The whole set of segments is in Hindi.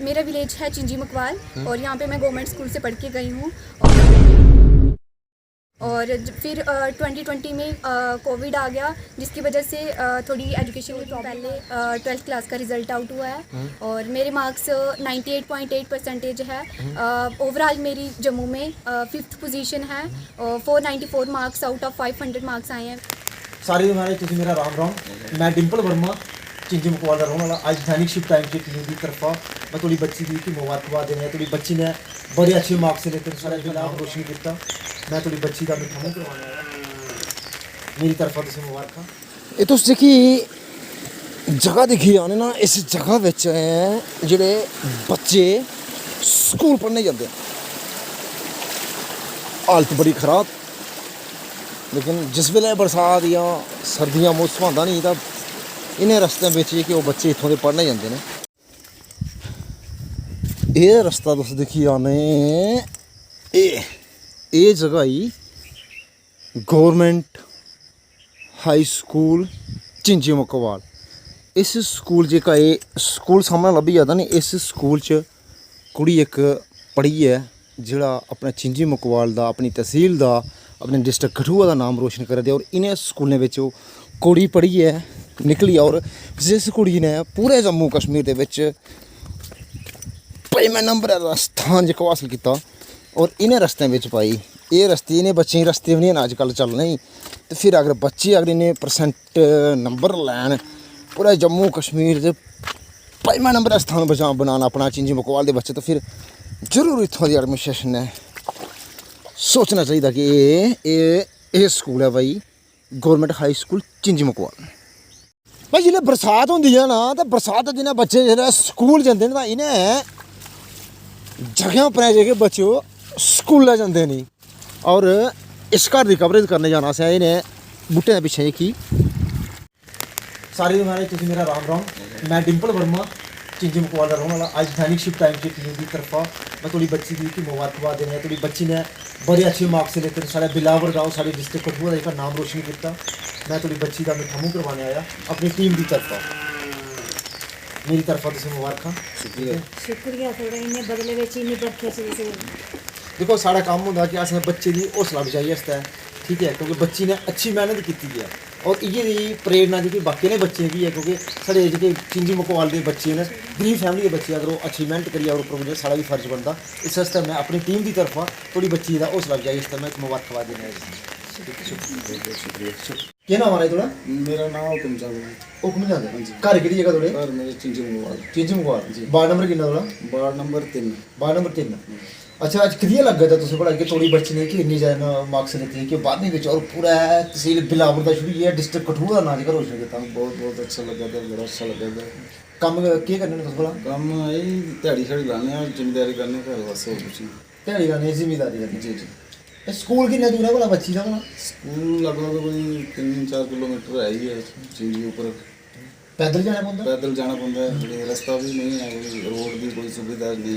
मेरा विलेज है चिंजी मकवाल और यहाँ पे मैं गवर्नमेंट स्कूल से पढ़ के गई हूँ। और फिर 2020 में कोविड आ गया, जिसकी वजह से थोड़ी एजुकेशन में पहले 12th क्लास का रिज़ल्ट आउट हुआ है और मेरे मार्क्स 98.8% है। ओवरऑल मेरी जम्मू में 5th पोजीशन है और 494 मार्क्स आउट ऑफ 500 मार्क्स आए हैं। सारे हमारे तुझे मेरा राम राम। मैं डिंपल वर्मा चिंजी मकवाल का रहने वाला। आज दैनिक शिफ्ट टाइम की टीम की तरफा मैं थोड़ी बच्ची की मुबारकबाद देने थोड़ी बच्ची ने बड़े अच्छे मार्क्स से लेकर सारे नाम रोशन किया। मैं थोड़ी बच्ची का मिठा मुँह करवाने आया। मेरी तरफा तुझे मुबारक। ये तुस जेह्की जगह दिक्खी जाने ना, इस जगह बिच जेह्ड़े बच्चे स्कूल पढ़ने जंदे हालत बड़ी खराब, लेकिन जिस वेले बरसात या सर्दियां मौसम होंदा नहीं तां इन्हें रस्तें बिच कि ओह् बच्चे इत्थों दे पढ़ने जंदे ने। एह् रस्ता तुस दिक्खी जाने, एह् जगह ही गौरमेंट हाई स्कूल चिंजी मकवाल। इस स्कूल जेह्का एह् स्कूल सामने लब्भी जाता नी, इस स्कूल च कुड़ी इक पढ़ी है जेह्ड़ा अपने चिंजी मकवाल दा, अपनी तहसील दा, अपने डिस्ट्रिक्ट कठुआ दा नाम रोशन करा दे। और इन्हें स्कूलें बिच ओह् कुड़ी पढ़ी है निकली। और जिस कुड़ी ने पूरे जम्मू कश्मीर दे बिच 5वें नंबर दा स्थान जेह्का हासल कीता और इन्हें रस्तें बिच पाई। एह् रस्ते इन्हें बच्चें गी रस्ते बी नहीं अजकल चलने ही, ते फिर अगर बच्चे अगर इन्हें परसेंट नंबर लैन पूरे जम्मू कश्मीर दे 5वें नंबर दा स्थान बनाना अपना चिंजी मकवाल दे बच्चे, तो फिर जरूर इत्थों दी एडमिनिस्ट्रेशन ने सोचना चाहिए कि एह् स्कूल है भाई गौरमेंट हाई स्कूल चिंजी मकवाल। भाई जिसलै बरसात होंदी है ना, तो बरसात दे दिनें बच्चे जिसलै स्कूल जंदे न, तां इनें जगह पर जेह्के बच्चे ओह् स्कूलै जंदे नहीं। और इस घर की कवरेज करने जाना असें इन्हें बूटें के पिछे जेह्की सारे हमारे तुझे मेरा राम राम। मैं डिंपल वर्मा चिंजी मकवाल का रहने वाला। आज दैनिक शिफ्ट टाइम की टीम की तरफा मैं थोड़ी बच्ची की मुबारकबाद देने थोड़ी बच्ची ने बड़े अच्छे मार्क्स से लेकर सारे बिलावर गाँव सारे डिस्ट्रिक्ट कठुआ का नाम रोशन किया। मैं थोड़ी बच्ची का मिठा मुँह करवाने आया अपनी टीम की तरफा। मेरी तरफा तुझे मुबारक। शुक्रिया थोड़ा इन्हें बदले बिच इन्नी बरखा से देखो साढ़ा काम होंदा कि असें बच्चे की हौसला अफजाई आस्तै, ठीक है, क्योंकि बच्ची ने अच्छी मेहनत की है और इ'यै दी प्रेरणा जेह्की बाकी ने बच्चें की है, क्योंकि साढ़े जेह्के चिंजी मकवाल के बच्चे न गरीब फैमिली के बच्चे अगर वो अच्छी मेहनत करियै और उप्पर साढ़ा भी फर्ज बनता। इस आस्तै मैं अपनी टीम की तरफा थोड़ी बच्ची का हौसला अफजाई आस्तै मैं मुबारकबाद देना। केह् नाम आ थोड़ा? मेरा नाम हुक्म चंद है। हुक्म चंद घर केह्ड़ी जगह थोड़े? घर मेरे चिंजी मकवाल। चिंजी मकवाल जी। वार्ड नंबर किन्ना थोड़ा? Ward number 3। Ward number 3। अच्छा, अज कि'यां लग्गा दा तुसें भला कि थोड़ी बच्ची ने कि इन्नी ज्यादा मार्क्स लेते कि 12वीं बिच और पूरा तहसील बिलावर दा शुरू किया डिस्ट्रिक्ट कठुआ दा नाम जेह्का रोशन कीता? बहुत बहुत अच्छा लगा था, बड़ा अच्छा लगा था। कम्म केह् करने तुस भला? कम्म यही ध्याड़ी शाड़ी लाने और जिम्मेदारी करने घर बस और कुछ नहीं। ध्याड़ी लाने जिम्मेदारी करनी। जी जी। स्कूल किन्ना दूर है भला बच्ची दा भला? स्कूल लगभग कोई 3-4 किलोमीटर है ही है चिंजी ऊपर। पैदल जाना पौंदा? पैदल जाना पौंदा है, कोई रास्ता भी नहीं है, कोई रोड की कोई सुविधा नहीं,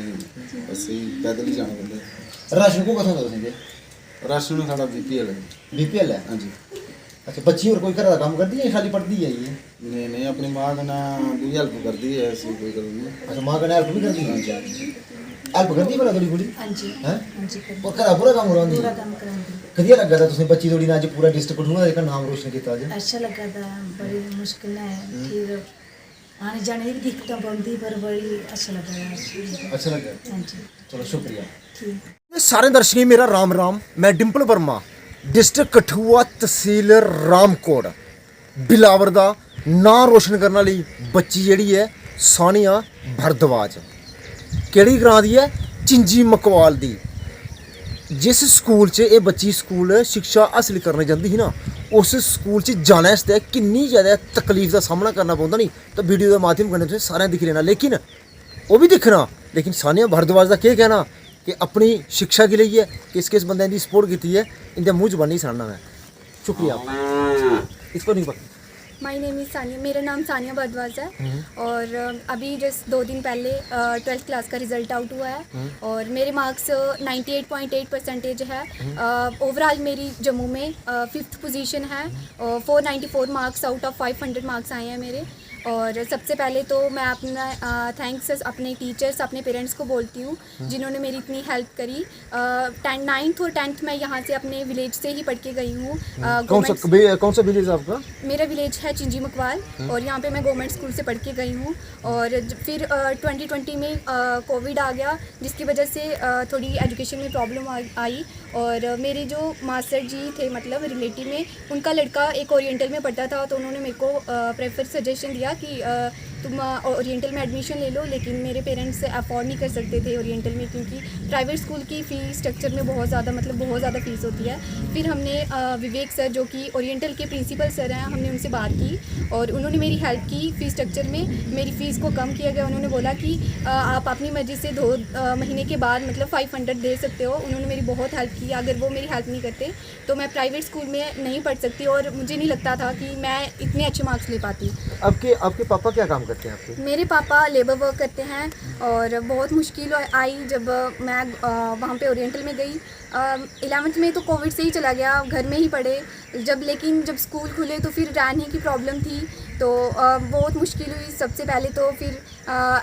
बस ही पैदल ही जाना पौंदा है। राशन को कथों तुसें? राशन साढ़ा BPL है। BPL है? हाँ जी। अच्छा, बच्ची और कोई घर का काम करती है खाली पढ़ती है ये? नहीं नहीं, अपनी माँ का ना भी हेल्प करती है, ऐसी कोई गल नहीं। अच्छा, माँ का हेल्प भी करती है? हेल्प करती है भला थोड़ी कुड़ी? हाँ जी। हैं? हाँ जी और घर पूरा काम करांदी? पूरा काम करांदी। कदिया लग्गा था तुसें बच्ची थोड़ी ने अज पूरा डिस्ट्रिक्ट कठुआ का नाम रोशन किया अज? अच्छा लगा था, बड़ी मुश्किल है, फिर आने जाने की दिक्कतें पौंदी पर बड़ी अच्छा लगा। अच्छा लगा? हाँ जी। चलो शुक्रिया। ठीक। सारे दर्शकें गी मेरा राम राम। मैं डिंपल वर्मा डिस्ट्रिक्ट कठुआ तहसील रामकोट बिलावर दा नाम रोशन करने वाली बच्ची जेह्ड़ी है सानिया भारद्वाज, केह्ड़ी ग्रां दी है? चिंजी मकवाल दी। जिस स्कूल च एह् बच्ची स्कूल शिक्षा हासिल करने जंदी ही ना, उस स्कूल च जाने आस्तै किन्नी ज़्यादा तकलीफ का सामना करना पौंदा नी, तो वीडियो के माध्यम कन्नै तुसें सारें दिक्खी लैना। लेकिन ओह् भी दिक्खना, लेकिन सानिया भारद्वाज का केह् कहना कि अपनी शिक्षा गी लेइयै किस किस बंदे दी सपोर्ट कीती है, इंदे मूंह जबानी नहीं सनाना मैं। शुक्रिया। इसको नहीं पता। माई नेम इज़ सानिया, मेरा नाम सानिया भारद्वाज है और अभी जस्ट 2 दिन पहले 12th क्लास का रिज़ल्ट आउट हुआ है और मेरे मार्क्स 98.8% है। ओवरऑल मेरी जम्मू में 5th पोजीशन है और 494 मार्क्स आउट ऑफ 500 मार्क्स आए हैं मेरे। और सबसे पहले तो मैं अपना थैंक्स अपने टीचर्स, अपने पेरेंट्स को बोलती हूँ जिन्होंने मेरी इतनी हेल्प करी। 9th और 10th मैं यहाँ से अपने विलेज से ही पढ़ के गई हूँ। कौन सा विलेज है आपका? मेरा विलेज है चिंजी मकवाल और यहाँ पे मैं गवर्नमेंट स्कूल से पढ़ के गई हूँ। और फिर 2020 में कोविड आ गया, जिसकी वजह से थोड़ी एजुकेशन में प्रॉब्लम आई। और मेरे जो मास्टर जी थे मतलब रिलेटिव में, उनका लड़का एक ओरिएंटल में पढ़ता था, तो उन्होंने मेरे को प्रेफर सजेशन दिया कि तुम ओरिएंटल में एडमिशन ले लो। लेकिन मेरे पेरेंट्स अफोर्ड नहीं कर सकते थे ओरिएंटल में, क्योंकि प्राइवेट स्कूल की फ़ीस स्ट्रक्चर में बहुत ज़्यादा फ़ीस होती है। फिर हमने विवेक सर जो कि ओरिएंटल के प्रिंसिपल सर हैं, हमने उनसे बात की और उन्होंने मेरी हेल्प की। फ़ीस स्ट्रक्चर में मेरी फ़ीस को कम किया गया। उन्होंने बोला कि आप अपनी मर्ज़ी से 2 महीने के बाद मतलब 500 दे सकते हो। उन्होंने मेरी बहुत हेल्प की। अगर वो मेरी हेल्प नहीं करते तो मैं प्राइवेट स्कूल में नहीं पढ़ सकती और मुझे नहीं लगता था कि मैं इतने अच्छे मार्क्स ले पाती। आपके पापा क्या काम करते हैं आपके? मेरे पापा लेबर वर्क करते हैं और बहुत मुश्किल आई जब मैं वहाँ पे ओरिएंटल में गई। 11th में तो कोविड से ही चला गया, घर में ही पढ़े। लेकिन जब स्कूल खुले तो फिर रहने की प्रॉब्लम थी, तो बहुत मुश्किल हुई। सबसे पहले तो फिर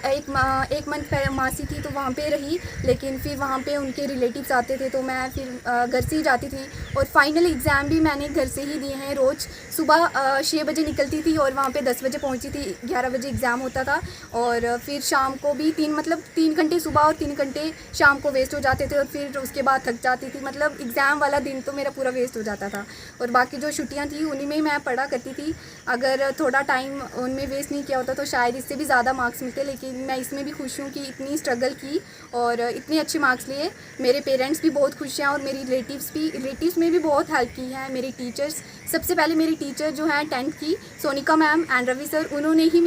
एक मंथ मासी थी तो वहाँ पे रही, लेकिन फिर वहाँ पे उनके रिलेटिव्स आते थे तो मैं फिर घर से ही जाती थी। और फाइनल एग्ज़ाम भी मैंने घर से ही दिए हैं। रोज़ सुबह 6 बजे निकलती थी और वहाँ पे 10 बजे पहुँची थी। 11 बजे एग्ज़ाम होता था और फिर शाम को भी 3 घंटे सुबह और 3 घंटे शाम को वेस्ट हो जाते थे और फिर उसके बाद थक जाती थी। मतलब एग्ज़ाम वाला दिन तो मेरा पूरा वेस्ट हो जाता था और बाकी जो छुट्टियाँ थी उन्हीं में मैं पढ़ा करती थी। अगर थोड़ा टाइम उनमें वेस्ट नहीं किया होता तो शायद इससे भी ज़्यादा मार्क्स मिलते, लेकिन मैं इसमें भी खुश हूँ कि इतनी स्ट्रगल की और इतने अच्छे मार्क्स लिए। मेरे पेरेंट्स भी बहुत खुश हैं और मेरी रिलेटिव्स में भी बहुत हेल्प की है। मेरे टीचर्स, सबसे पहले मेरी टीचर जो हैं 10th की Sonika ma'am and Ravi sir, उन्होंने ही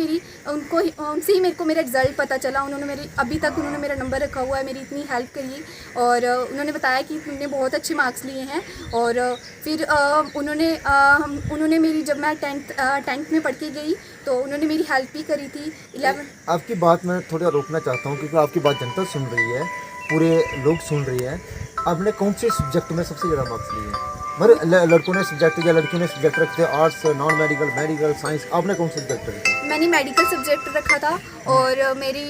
उनसे ही मेरे को मेरा रिज़ल्ट पता चला। उन्होंने अभी तक उन्होंने मेरा नंबर रखा हुआ है, मेरी इतनी हेल्प करी और उन्होंने बताया कि तुमने बहुत अच्छे मार्क्स लिए हैं। और फिर उन्होंने मेरी, जब मैं 10th में पढ़ के गई तो उन्होंने मेरी हेल्प भी करी थी। 11 आपकी बात मैं थोड़ा रोकना चाहता हूँ क्योंकि आपकी बात जनता सुन रही है, पूरे लोग सुन रही है। आपने कौन से सब्जेक्ट में सबसे ज़्यादा मार्क्स लिए? मतलब लड़कों ने सब्जेक्ट या लड़कियों ने सब्जेक्ट रखते हैं, arts, non medical, medical, science, आपने कौन सा सब्जेक्ट रखा? मैंने मेडिकल सब्जेक्ट रखा था और मेरी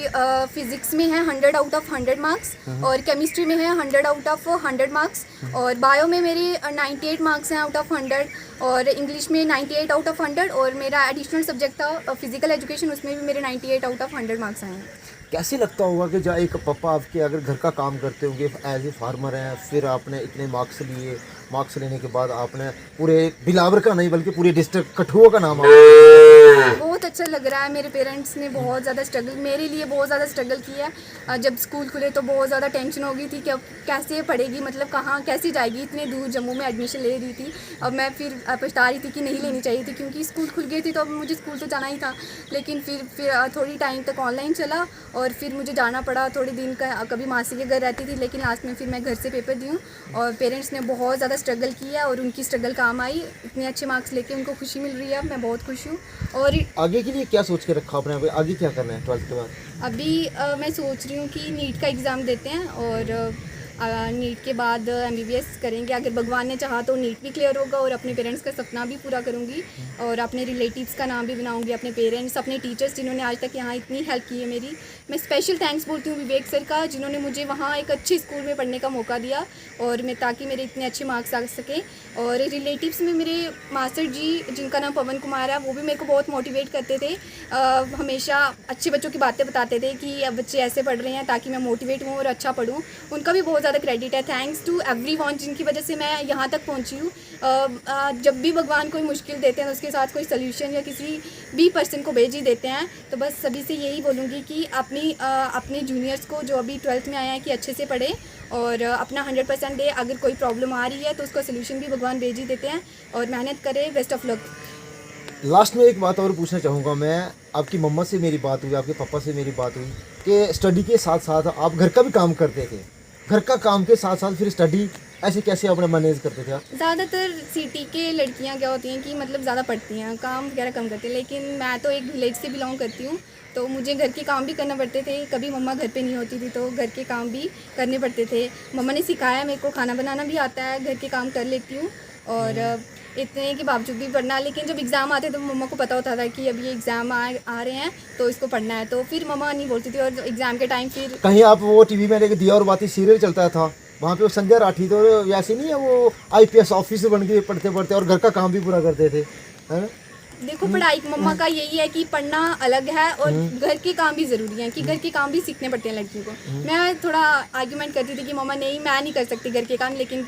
फिज़िक्स में है 100 आउट ऑफ 100 मार्क्स और केमिस्ट्री में है 100 आउट ऑफ 100 मार्क्स और बायो में मेरी 98 मार्क्स हैं आउट ऑफ 100 और इंग्लिश में 98 आउट ऑफ 100 और मेरा एडिशनल सब्जेक्ट था फिजिकल एजुकेशन, उसमें भी मेरे 98 आउट ऑफ 100 मार्क्स आए हैं। कैसे लगता होगा कि जब एक पापा आपके अगर घर का काम करते होंगे, एज ए फार्मर हैं, फिर आपने इतने मार्क्स लिए, मार्क्स लेने के बाद आपने पूरे बिलावर का नहीं बल्कि पूरे डिस्ट्रिक्ट कठुआ का नाम बहुत अच्छा लग रहा है। मेरे पेरेंट्स ने बहुत ज़्यादा स्ट्रगल, मेरे लिए बहुत ज़्यादा स्ट्रगल किया। जब स्कूल खुले तो बहुत ज़्यादा टेंशन हो गई थी कि अब कैसे पढ़ेगी, मतलब कहाँ कैसे जाएगी, इतने दूर जम्मू में एडमिशन ले रही थी। अब मैं फिर पछता रही थी कि नहीं लेनी चाहिए थी क्योंकि स्कूल खुल गए थे तो अब मुझे स्कूल तो जाना ही था। लेकिन फिर थोड़ी टाइम तक ऑनलाइन चला और फिर मुझे जाना पड़ा थोड़े दिन का। कभी मासी के घर रहती थी लेकिन लास्ट में फिर मैं घर से पेपर दी हूँ और पेरेंट्स ने बहुत ज़्यादा स्ट्रगल किया और उनकी स्ट्रगल काम आई। इतने अच्छे मार्क्स लेके उनको खुशी मिल रही है, मैं बहुत खुश हूँ। और आगे के लिए क्या सोच के रखा आपने? आगे क्या करना है 12th के बाद? अभी मैं सोच रही हूँ कि नीट का एग्ज़ाम देते हैं और नीट के बाद MBBS करेंगे। अगर भगवान ने चाहा तो नीट भी क्लियर होगा और अपने पेरेंट्स का सपना भी पूरा करूँगी और अपने रिलेटिव्स का नाम भी बनाऊँगी। अपने पेरेंट्स, अपने टीचर्स जिन्होंने आज तक यहाँ इतनी हेल्प की है मेरी, मैं स्पेशल थैंक्स बोलती हूँ विवेक सर का, जिन्होंने मुझे वहाँ एक अच्छे स्कूल में पढ़ने का मौका दिया और मैं ताकि मेरे इतने अच्छे मार्क्स आ सकें। और रिलेटिव्स में मेरे मास्टर जी जिनका नाम पवन कुमार है, वो भी मेरे को बहुत मोटिवेट करते थे। हमेशा अच्छे बच्चों की बातें बताते थे कि अब बच्चे ऐसे पढ़ रहे हैं ताकि मैं मोटिवेट हूँ और अच्छा पढ़ूँ। उनका भी बहुत ज़्यादा क्रेडिट है। थैंक्स टू एवरीवन जिनकी वजह से मैं यहाँ तक पहुँची हूँ। जब भी भगवान कोई मुश्किल देते हैं तो उसके साथ कोई सल्यूशन या किसी भी पर्सन को भेज ही देते हैं। तो बस सभी से यही बोलूँगी कि अपने जूनियर्स को जो अभी 12th में आए हैं कि अच्छे से पढ़े और अपना 100% दे। अगर कोई प्रॉब्लम आ रही है तो उसका सल्यूशन भी भगवान भेज ही देते हैं और मेहनत करें। Best of luck. लास्ट में एक बात और पूछना चाहूँगा मैं, आपकी मम्मा से मेरी बात हुई, आपके पापा से मेरी बात हुई कि स्टडी के साथ साथ आप घर का भी काम करते थे, घर का काम के साथ साथ फिर स्टडी ऐसे कैसे अपने मैनेज करते थे आप? ज़्यादातर सिटी के लड़कियां क्या होती हैं कि मतलब ज़्यादा पढ़ती हैं, काम वगैरह कम करती हैं, लेकिन मैं तो एक विलेज से बिलोंग करती हूँ तो मुझे घर के काम भी करना पड़ते थे। कभी मम्मा घर पे नहीं होती थी तो घर के काम भी करने पड़ते थे। मम्मा ने सिखाया, मेरे को खाना बनाना भी आता है, घर के काम कर लेती हूँ और इतने के बावजूद भी पढ़ना। लेकिन जब एग्ज़ाम आते तो मम्मा को पता होता था कि अब ये एग्ज़ाम आ रहे हैं तो इसको पढ़ना है, तो फिर मम्मा नहीं बोलती थी। और एग्ज़ाम के टाइम फिर कहीं आप वो टीवी में एक दिया और बाती सीरियल चलता था, वहाँ पे वो संजय राठी, तो वैसे नहीं है वो आईपीएस ऑफिसर बन के पढ़ते पढ़ते और घर का काम भी पूरा करते थे, है ना? देखो पढ़ाई मम्मा का यही है कि पढ़ना अलग है और घर के काम भी ज़रूरी हैं, कि घर के काम भी सीखने पड़ते हैं लड़कियों को। मैं थोड़ा आर्ग्यूमेंट करती थी कि मम्मा नहीं, मैं नहीं कर सकती घर के काम, लेकिन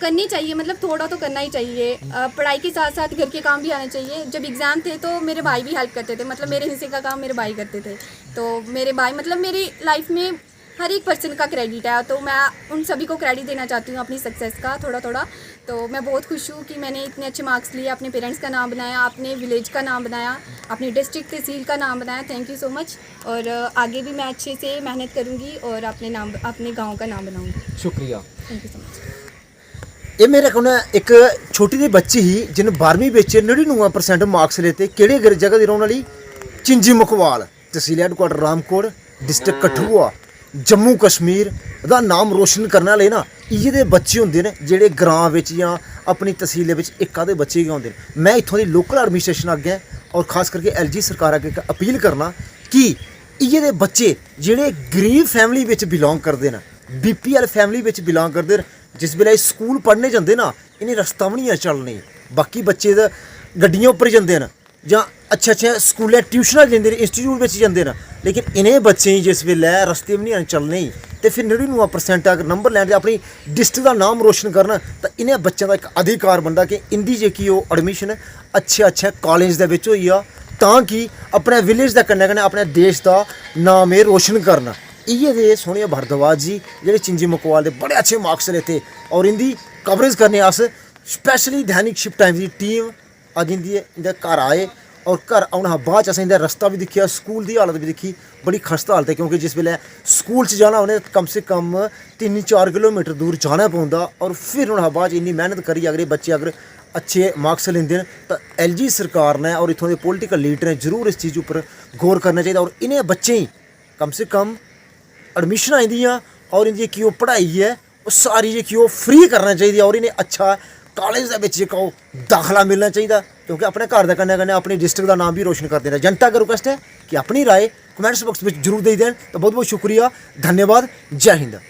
करनी चाहिए, मतलब थोड़ा तो करना ही चाहिए। पढ़ाई के साथ साथ घर के काम भी आने चाहिए। जब एग्ज़ाम थे तो मेरे भाई भी हेल्प करते थे, मतलब मेरे हिस्से का काम मेरे भाई करते थे। तो मेरे भाई मतलब मेरी लाइफ में हर एक पर्सन का क्रेडिट है, तो मैं उन सभी को क्रेडिट देना चाहती हूँ अपनी सक्सेस का थोड़ा थोड़ा। तो मैं बहुत खुश हूँ कि मैंने इतने अच्छे मार्क्स लिए, अपने पेरेंट्स का नाम बनाया, अपने विलेज का नाम बनाया, अपनी डिस्ट्रिक्ट तहसील का नाम बनाया। Thank you so much. और आगे भी मैं अच्छे से मेहनत करूँगी और अपने गाँव का नाम बनाऊँगी। शुक्रिया। Thank you so much. ਇਹ ਮੇਰੇ ਕੋਲ ਨਾ ਇੱਕ ਛੋਟੀ ਜਿਹੀ ਬੱਚੀ ਸੀ ਜਿਹਨੇ 12ਵੀਂ ਵਿੱਚ 99% ਮਾਰਕਸ ਲਏ। ਕਿਹੜੇ ਜਗ੍ਹਾ ਦੀ ਰਹਿਣ ਵਾਲੀ? ਚਿੰਜੀ ਮੁਕਵਾਲ, ਤਹਿਸੀਲ ਹੈਡਕੁਆਟਰ ਰਾਮਕੋਟ, ਡਿਸਟ੍ਰਿਕਟ ਕਠੂਆ, ਜੰਮੂ ਕਸ਼ਮੀਰ ਦਾ ਨਾਮ ਰੋਸ਼ਨ ਕਰਨ ਵਾਲੇ ਨਾ ਇਹ ਦੇ ਬੱਚੇ ਹੁੰਦੇ ਨੇ ਜਿਹੜੇ ਗ੍ਰਾਂ ਵਿੱਚ ਜਾਂ ਆਪਣੀ ਤਹਿਸੀਲ ਦੇ ਵਿੱਚ ਇੱਕ ਆਧੇ ਬੱਚੇ ਹੀ ਹੁੰਦੇ ਨੇ। ਮੈਂ ਇੱਥੋਂ ਦੀ ਲੋਕਲ ਐਡਮਿਨਿਸਟ੍ਰੇਸ਼ਨ ਅੱਗੇ ਔਰ ਖਾਸ ਕਰਕੇ ਐਲਜੀ ਸਰਕਾਰ ਅੱਗੇ ਇੱਕ ਅਪੀਲ ਕਰਨਾ ਕਿ ਇਹ ਦੇ ਬੱਚੇ ਜਿਹੜੇ ਗਰੀਬ ਫੈਮਿਲੀ ਵਿੱਚ ਬਿਲੋਂਗ ਕਰਦੇ ਨੇ, ਬੀਪੀਐਲ ਫੈਮਿਲੀ ਵਿੱਚ ਬਿਲੋਂਗ ਕਰਦੇ ਨੇ, जिस वेले स्कूल पढ़ने जाते ना इन्हें रस्ता भी नहीं चलने। बाकी बच्चे तो गड्डियों उपर जाते हैं ਜਾਂ अच्छे स्कूलें ट्यूशनां लेंदे ने, इंस्टीट्यूट ਵਿੱਚ ਜਾਂਦੇ ਨੇ, लेकिन इन्हें बच्चें जिस वेले रस्ते भी नहीं चलने तो फिर 99% अगर नंबर लैन अपनी डिस्ट्रिक्ट का नाम रोशन करना तो इन्हें बच्चों का एक अधिकार बनता कि इंदी जेह्की ओह् एडमिशन अच्छे कॉलेज दे विच होई आ तां कि अपने विलेज दे कन्नै कन्नै अपने देश का नाम एह् रोशन करना। इ'यै दे सोनिया भारद्वाज जी जेह्ड़े चिंजी मुकवाल दे बड़े अच्छे मार्क्स लेते और इंदी कवरेज करने अस स्पैशली दैनिक शिफ्ट टाइम की टीम अज इंदे घर आए और घर आने हा बाद असें इंदा रस्ता भी दिक्खेआ, स्कूल की हालत भी दिक्खी, बड़ी खस्ता हालत है क्योंकि जिस वेले स्कूल च जाना उन्हें कम से कम 3-4 किलोमीटर दूर जाना पौंदा और फिर उन्हें बाद इन्नी मेहनत करियै अगर बच्चे अगर अच्छे मार्क्स लेंदे न तो एलजी सरकार ने और इत्थों दे पोलिटिकल लीडर ने जरूर इस चीज़ उपर गौर करना चाहिए और इन्हें बच्चें कम से कम एडमिशन आंदियां और इनकी जेह्की ओह् पढ़ाई है वो सारी जेह्की ओह् फ्री करना चाहिए और इन्हें अच्छा कॉलेज दे विच जेह्का ओह् दाखला मिलना चाहिए क्योंकि अपने घर दे कन्नै कन्नै अपनी डिस्ट्रिक्ट का नाम भी रोशन करते हैं। जनता का रिक्वेस्ट है कि अपनी राय कमेंट्स बॉक्स में जरूर दे दें। तो बहुत बहुत शुक्रिया, धन्यवाद, जय हिंद।